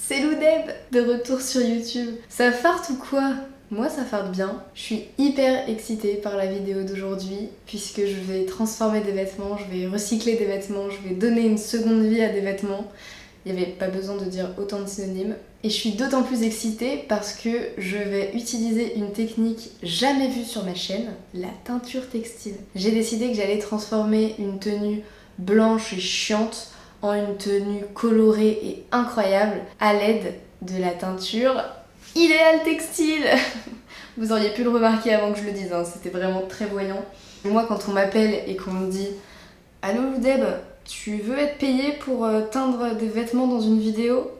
C'est Loudeb, de retour sur YouTube. Ça farte ou quoi? Moi ça farte bien. Je suis hyper excitée par la vidéo d'aujourd'hui puisque je vais transformer des vêtements, je vais recycler des vêtements, je vais donner une seconde vie à des vêtements. Il n'y avait pas besoin de dire autant de synonymes. Et je suis d'autant plus excitée parce que je vais utiliser une technique jamais vue sur ma chaîne, la teinture textile. J'ai décidé que j'allais transformer une tenue blanche et chiante en une tenue colorée et incroyable à l'aide de la teinture Ideal Textile. Vous auriez pu le remarquer avant que je le dise, hein, c'était vraiment très voyant. Moi quand on m'appelle et qu'on me dit « Allô Loudeb, tu veux être payé pour teindre des vêtements dans une vidéo ?»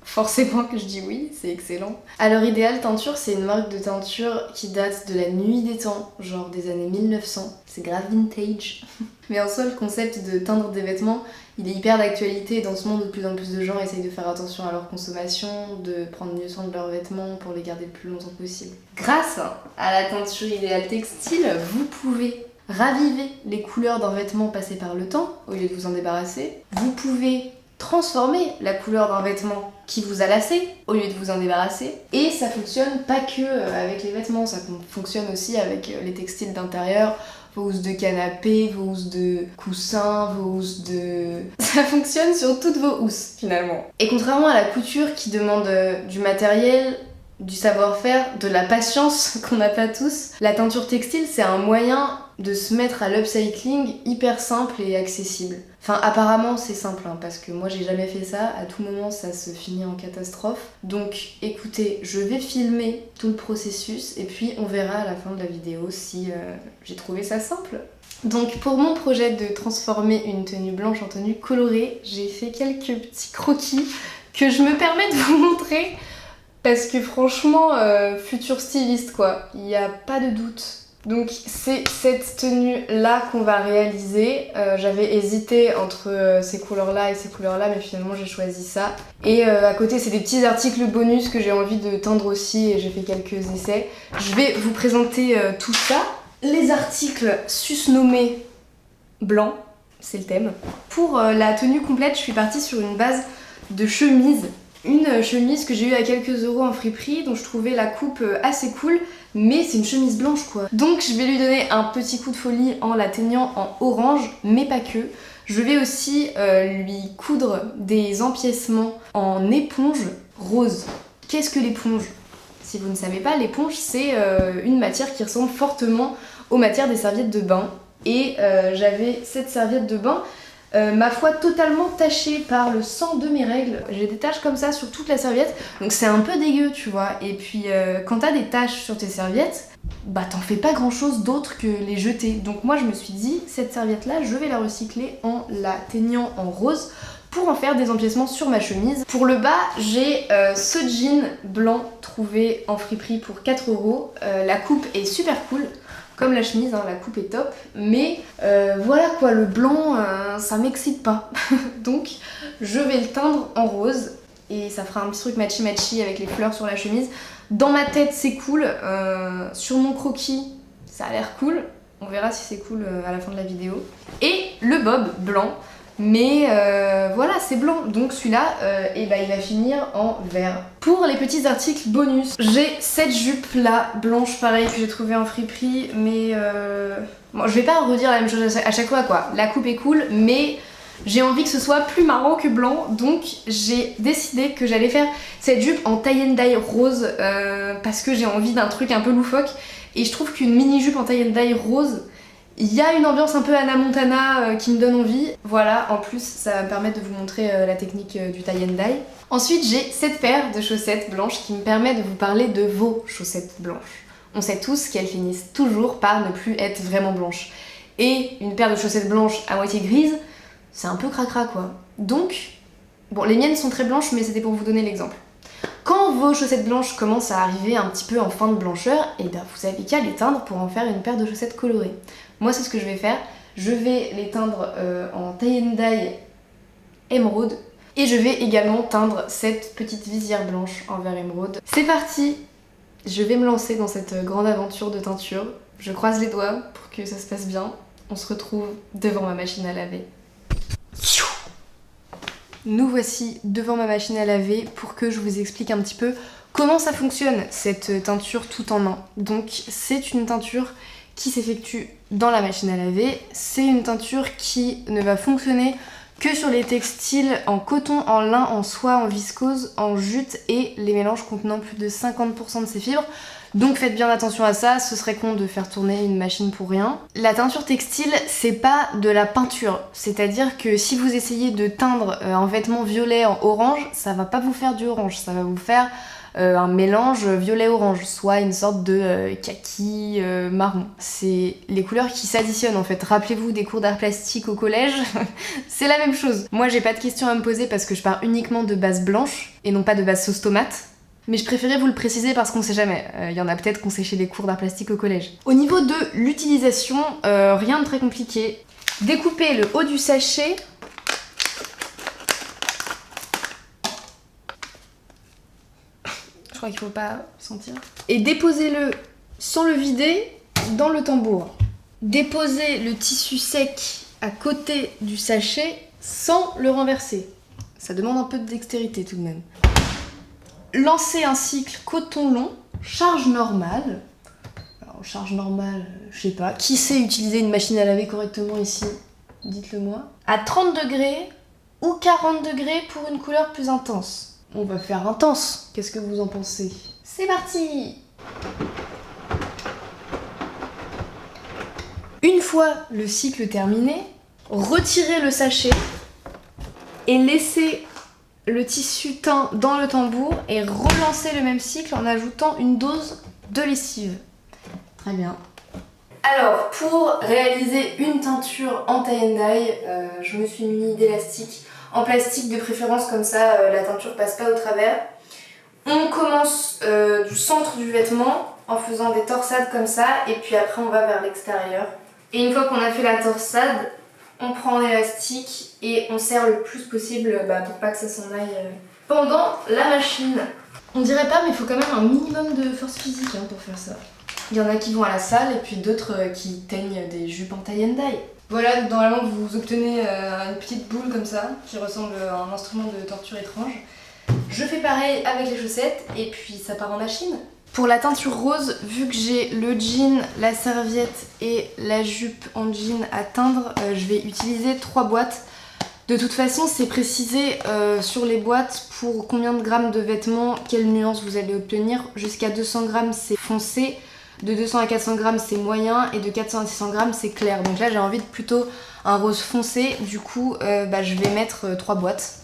Forcément que je dis oui, c'est excellent. Alors Ideal Teinture, c'est une marque de teinture qui date de la nuit des temps, genre des années 1900. C'est grave vintage. Mais en soi, le concept de teindre des vêtements, il est hyper d'actualité dans ce monde où de plus en plus de gens essayent de faire attention à leur consommation, de prendre mieux soin de leurs vêtements pour les garder le plus longtemps possible. Grâce à la teinture Ideal Textile, vous pouvez raviver les couleurs d'un vêtement passé par le temps au lieu de vous en débarrasser. Vous pouvez transformer la couleur d'un vêtement qui vous a lassé au lieu de vous en débarrasser. Et ça fonctionne pas que avec les vêtements, ça fonctionne aussi avec les textiles d'intérieur, vos housses de canapé, vos housses de coussins, vos housses de... Ça fonctionne sur toutes vos housses finalement. Et contrairement à la couture qui demande du matériel, du savoir-faire, de la patience qu'on n'a pas tous, la teinture textile c'est un moyen de se mettre à l'upcycling hyper simple et accessible. Enfin apparemment c'est simple hein, parce que moi j'ai jamais fait ça, à tout moment ça se finit en catastrophe. Donc écoutez, je vais filmer tout le processus et puis on verra à la fin de la vidéo si j'ai trouvé ça simple. Donc pour mon projet de transformer une tenue blanche en tenue colorée, j'ai fait quelques petits croquis que je me permets de vous montrer parce que franchement, futur styliste quoi, il n'y a pas de doute. Donc c'est cette tenue là qu'on va réaliser. J'avais hésité entre ces couleurs là et ces couleurs là mais finalement j'ai choisi ça. Et à côté c'est des petits articles bonus que j'ai envie de teindre aussi et j'ai fait quelques essais. Je vais vous présenter tout ça. Les articles susnommés blancs, c'est le thème. Pour la tenue complète je suis partie sur une base de chemise. Une chemise que j'ai eue à quelques euros en friperie dont je trouvais la coupe assez cool, mais c'est une chemise blanche quoi. Donc je vais lui donner un petit coup de folie en la teignant en orange, mais pas que. Je vais aussi lui coudre des empiècements en éponge rose. Qu'est-ce que l'éponge? Si vous ne savez pas, l'éponge c'est une matière qui ressemble fortement aux matières des serviettes de bain. Et j'avais cette serviette de bain ma foi totalement tachée par le sang de mes règles. J'ai des taches comme ça sur toute la serviette, donc c'est un peu dégueu tu vois. Et puis quand t'as des taches sur tes serviettes, bah t'en fais pas grand chose d'autre que les jeter. Donc moi je me suis dit, cette serviette là je vais la recycler en la teignant en rose pour en faire des empiècements sur ma chemise. Pour le bas, j'ai ce jean blanc trouvé en friperie pour 4 euros. La coupe est super cool. Comme la chemise, hein, la coupe est top, mais voilà quoi, le blanc, ça m'excite pas. Donc je vais le teindre en rose et ça fera un petit truc matchy avec les fleurs sur la chemise. Dans ma tête c'est cool, sur mon croquis ça a l'air cool, on verra si c'est cool à la fin de la vidéo. Et le bob blanc, mais voilà c'est blanc, donc celui-là il va finir en vert. Pour les petits articles bonus, j'ai cette jupe là blanche pareil que j'ai trouvée en friperie, mais bon, je vais pas redire la même chose à chaque fois quoi. La coupe est cool, mais j'ai envie que ce soit plus marrant que blanc, donc j'ai décidé que j'allais faire cette jupe en tie and dye rose parce que j'ai envie d'un truc un peu loufoque et je trouve qu'une mini jupe en tie and dye rose, il y a une ambiance un peu Hannah Montana qui me donne envie. Voilà, en plus ça va me permettre de vous montrer la technique du tie and dye. Ensuite j'ai cette paire de chaussettes blanches qui me permet de vous parler de vos chaussettes blanches. On sait tous qu'elles finissent toujours par ne plus être vraiment blanches. Et une paire de chaussettes blanches à moitié grises, c'est un peu cracra quoi. Donc, bon les miennes sont très blanches mais c'était pour vous donner l'exemple. Quand vos chaussettes blanches commencent à arriver un petit peu en fin de blancheur, et ben vous avez qu'à les teindre pour en faire une paire de chaussettes colorées. Moi c'est ce que je vais faire, je vais les teindre en tie and dye émeraude et je vais également teindre cette petite visière blanche en vert émeraude. C'est parti, je vais me lancer dans cette grande aventure de teinture. Je croise les doigts pour que ça se passe bien. On se retrouve devant ma machine à laver. Nous voici devant ma machine à laver pour que je vous explique un petit peu comment ça fonctionne cette teinture tout en un. Donc c'est une teinture qui s'effectue dans la machine à laver. C'est une teinture qui ne va fonctionner que sur les textiles en coton, en lin, en soie, en viscose, en jute et les mélanges contenant plus de 50% de ces fibres. Donc faites bien attention à ça, ce serait con de faire tourner une machine pour rien. La teinture textile, c'est pas de la peinture, c'est-à-dire que si vous essayez de teindre un vêtement violet en orange, ça va pas vous faire du orange, ça va vous faire un mélange violet-orange, soit une sorte de kaki marron. C'est les couleurs qui s'additionnent en fait. Rappelez-vous des cours d'art plastique au collège, c'est la même chose. Moi j'ai pas de questions à me poser parce que je pars uniquement de base blanche et non pas de base sauce tomate. Mais je préférais vous le préciser parce qu'on sait jamais. Y en a peut-être qu'on sait chez les cours d'art plastique au collège. Au niveau de l'utilisation, rien de très compliqué. Découpez le haut du sachet. Je crois qu'il faut pas sentir. Et déposez-le sans le vider dans le tambour. Déposez le tissu sec à côté du sachet sans le renverser. Ça demande un peu de dextérité tout de même. Lancez un cycle coton long, charge normale. Alors, charge normale, je sais pas. Qui sait utiliser une machine à laver correctement ici? Dites-le moi. À 30 degrés ou 40 degrés pour une couleur plus intense. On va faire intense. Qu'est-ce que vous en pensez? C'est parti! Une fois le cycle terminé, retirez le sachet et laissez le tissu teint dans le tambour et relancez le même cycle en ajoutant une dose de lessive. Très bien. Alors, pour réaliser une teinture en tie and dye, je me suis munie d'élastique en plastique de préférence, comme ça la teinture passe pas au travers. On commence du centre du vêtement en faisant des torsades comme ça et puis après on va vers l'extérieur. Et une fois qu'on a fait la torsade, on prend l'élastique et on serre le plus possible pour pas que ça s'en aille pendant la machine. On dirait pas mais il faut quand même un minimum de force physique pour faire ça. Il y en a qui vont à la salle et puis d'autres qui teignent des jupes en tie and dye. Voilà, donc normalement vous obtenez une petite boule comme ça qui ressemble à un instrument de torture étrange. Je fais pareil avec les chaussettes et puis ça part en machine. Pour la teinture rose, vu que j'ai le jean, la serviette et la jupe en jean à teindre, je vais utiliser 3 boîtes. De toute façon, c'est précisé sur les boîtes pour combien de grammes de vêtements, quelle nuance vous allez obtenir. Jusqu'à 200 grammes, c'est foncé, de 200 à 400 grammes, c'est moyen, et de 400 à 600 grammes, c'est clair. Donc là, j'ai envie de plutôt un rose foncé, du coup, je vais mettre 3 boîtes.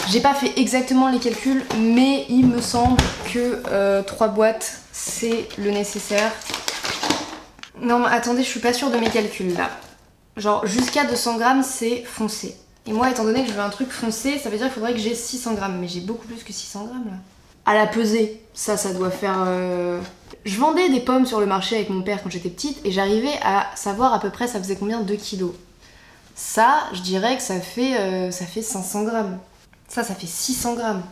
J'ai pas fait exactement les calculs, mais il me semble que 3 boîtes, c'est le nécessaire. Non, mais attendez, je suis pas sûre de mes calculs là. Genre, jusqu'à 200 grammes, c'est foncé. Et moi, étant donné que je veux un truc foncé, ça veut dire qu'il faudrait que j'ai 600 grammes. Mais j'ai beaucoup plus que 600 grammes là. À la pesée, ça doit faire... Je vendais des pommes sur le marché avec mon père quand j'étais petite et j'arrivais à savoir à peu près ça faisait combien 2 kilos. Ça, je dirais que ça fait 500 grammes. Ça fait 600 grammes.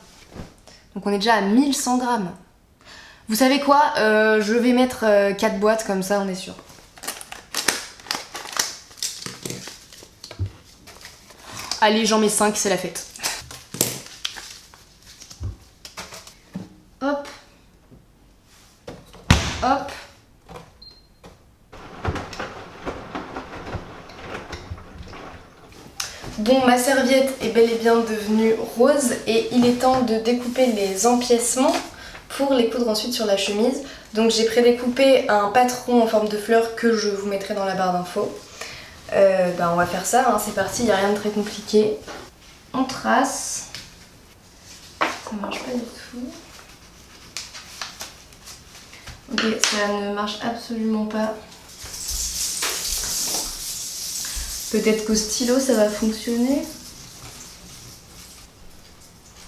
Donc on est déjà à 1100 grammes. Vous savez quoi? Je vais mettre 4 boîtes comme ça, on est sûr. Allez, j'en mets 5, c'est la fête. Hop. Hop. Bon, ma serviette est bel et bien devenue rose et il est temps de découper les empiècements pour les coudre ensuite sur la chemise. Donc j'ai prédécoupé un patron en forme de fleur que je vous mettrai dans la barre d'infos. On va faire ça, c'est parti, il n'y a rien de très compliqué. On trace. Ça marche pas du tout. Ok, ça ne marche absolument pas. Peut-être qu'au stylo ça va fonctionner.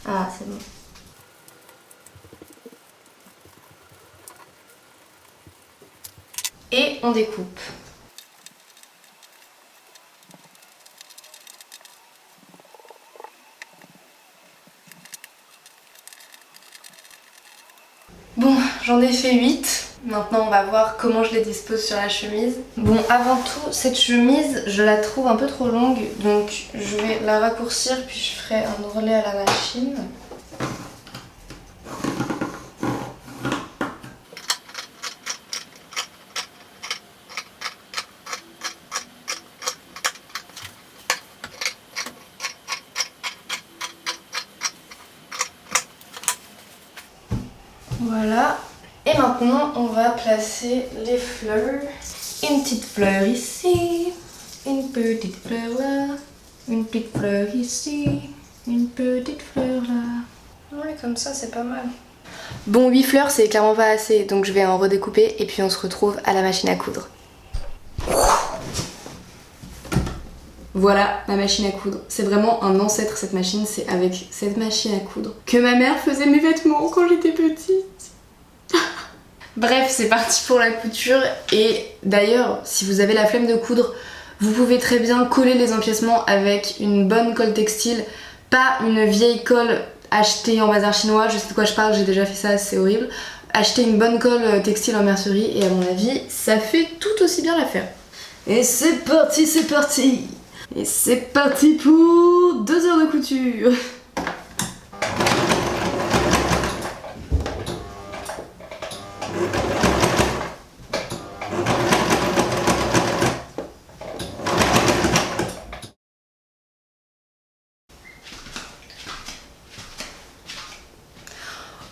Ah, c'est bon. Et on découpe. Bon, j'en ai fait 8. Maintenant on va voir comment je les dispose sur la chemise. Bon, avant tout, cette chemise je la trouve un peu trop longue, donc je vais la raccourcir puis je ferai un ourlet à la machine. Voilà. Et maintenant, on va placer les fleurs. Une petite fleur ici, une petite fleur là, une petite fleur ici, une petite fleur là. Ouais, comme ça, c'est pas mal. Bon, 8 fleurs, c'est clairement pas assez, donc je vais en redécouper et puis on se retrouve à la machine à coudre. Voilà ma machine à coudre. C'est vraiment un ancêtre cette machine, c'est avec cette machine à coudre que ma mère faisait mes vêtements quand j'étais petite. Bref, c'est parti pour la couture et d'ailleurs, si vous avez la flemme de coudre, vous pouvez très bien coller les empiècements avec une bonne colle textile, pas une vieille colle achetée en bazar chinois, je sais de quoi je parle, j'ai déjà fait ça, c'est horrible. Achetez une bonne colle textile en mercerie et à mon avis, ça fait tout aussi bien l'affaire. Et c'est parti, c'est parti! Et c'est parti pour 2 heures de couture.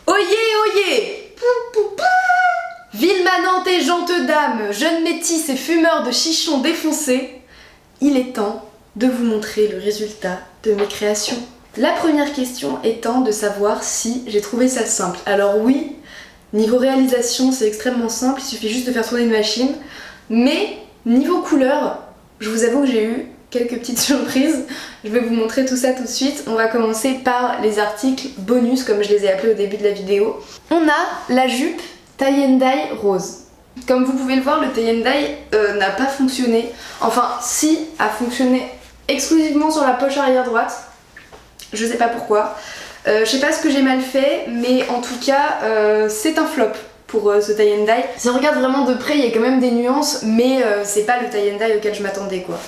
Oyez, oyez! Ville manante et gente dame, jeunes métis et fumeurs de chichons défoncés, il est temps de vous montrer le résultat de mes créations. La première question étant de savoir si j'ai trouvé ça simple. Alors oui, niveau réalisation c'est extrêmement simple, il suffit juste de faire tourner une machine, mais niveau couleur, je vous avoue que j'ai eu quelques petites surprises. Je vais vous montrer tout ça tout de suite. On va commencer par les articles bonus comme je les ai appelés au début de la vidéo. On a la jupe tie and dye rose. Comme vous pouvez le voir, le tie and dye n'a pas fonctionné. Enfin, si, a fonctionné exclusivement sur la poche arrière droite. Je sais pas pourquoi. Je sais pas ce que j'ai mal fait, mais en tout cas, c'est un flop pour ce tie and dye. Si on regarde vraiment de près, il y a quand même des nuances, mais c'est pas le tie and dye auquel je m'attendais quoi.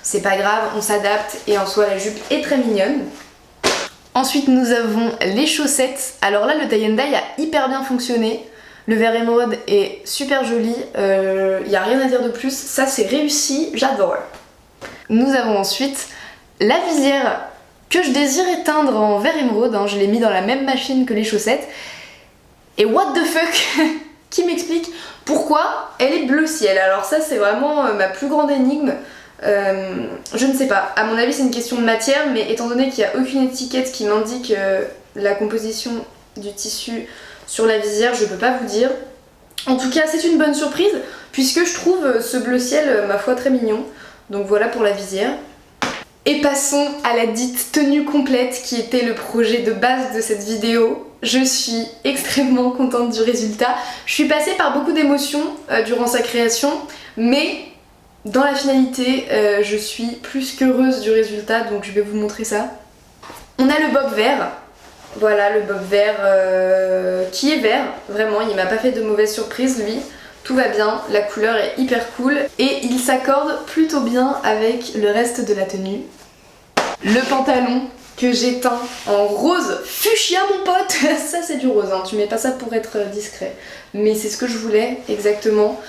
C'est pas grave, on s'adapte et en soi la jupe est très mignonne. Ensuite nous avons les chaussettes. Alors là le tie and dye a hyper bien fonctionné. Le vert émeraude est super joli, y a rien à dire de plus, ça c'est réussi, j'adore. Nous avons ensuite la visière que je désire éteindre en vert émeraude, hein. Je l'ai mis dans la même machine que les chaussettes. Et what the fuck? Qui m'explique pourquoi elle est bleu ciel? Alors ça c'est vraiment ma plus grande énigme. Je ne sais pas, à mon avis c'est une question de matière, mais étant donné qu'il n'y a aucune étiquette qui m'indique la composition du tissu sur la visière, je peux pas vous dire. En tout cas c'est une bonne surprise puisque je trouve ce bleu ciel ma foi très mignon. Donc voilà pour la visière. Et passons à la dite tenue complète qui était le projet de base de cette vidéo. Je suis extrêmement contente du résultat. Je suis passée par beaucoup d'émotions durant sa création, mais dans la finalité, je suis plus qu'heureuse du résultat, donc je vais vous montrer ça. On a le bob vert. Voilà, le bob vert qui est vert, vraiment, il m'a pas fait de mauvaise surprise lui. Tout va bien, la couleur est hyper cool et il s'accorde plutôt bien avec le reste de la tenue. Le pantalon que j'ai teint en rose fuchsia mon pote. Ça c'est du rose, hein. Tu mets pas ça pour être discret. Mais c'est ce que je voulais exactement.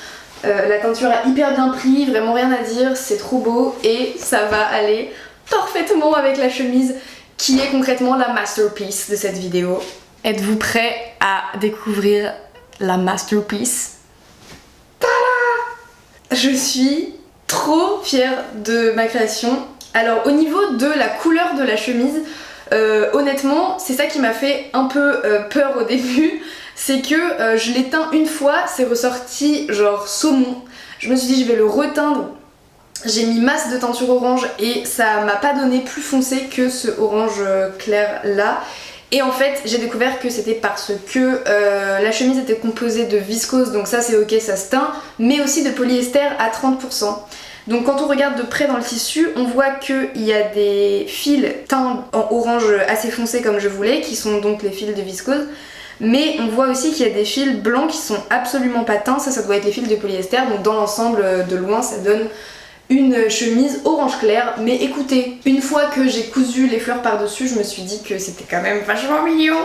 La teinture a hyper bien pris, vraiment rien à dire, c'est trop beau et ça va aller parfaitement avec la chemise qui est concrètement la masterpiece de cette vidéo. Êtes-vous prêts à découvrir la masterpiece? Je suis trop fière de ma création. Alors au niveau de la couleur de la chemise, honnêtement c'est ça qui m'a fait un peu peur au début. C'est que je l'ai teint une fois, c'est ressorti genre saumon. Je me suis dit je vais le reteindre. J'ai mis masse de teinture orange et ça m'a pas donné plus foncé que ce orange clair là. Et en fait j'ai découvert que c'était parce que la chemise était composée de viscose, donc ça c'est ok, ça se teint, mais aussi de polyester à 30%. Donc quand on regarde de près dans le tissu, on voit qu'il y a des fils teints en orange assez foncé comme je voulais, qui sont donc les fils de viscose. Mais on voit aussi qu'il y a des fils blancs qui sont absolument pas teints, ça doit être les fils de polyester, donc dans l'ensemble de loin ça donne une chemise orange clair. Mais écoutez, une fois que j'ai cousu les fleurs par dessus, je me suis dit que c'était quand même vachement mignon,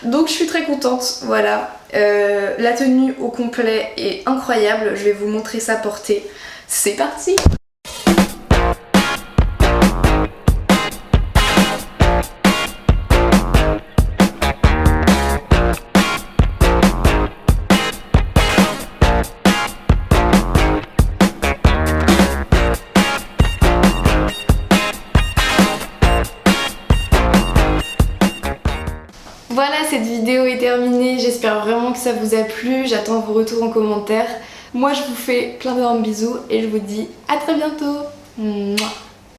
donc je suis très contente. Voilà, la tenue au complet est incroyable, je vais vous montrer ça portée. C'est parti! Voilà, cette vidéo est terminée, j'espère vraiment que ça vous a plu, j'attends vos retours en commentaire. Moi je vous fais plein d'énormes bisous et je vous dis à très bientôt. Mouah.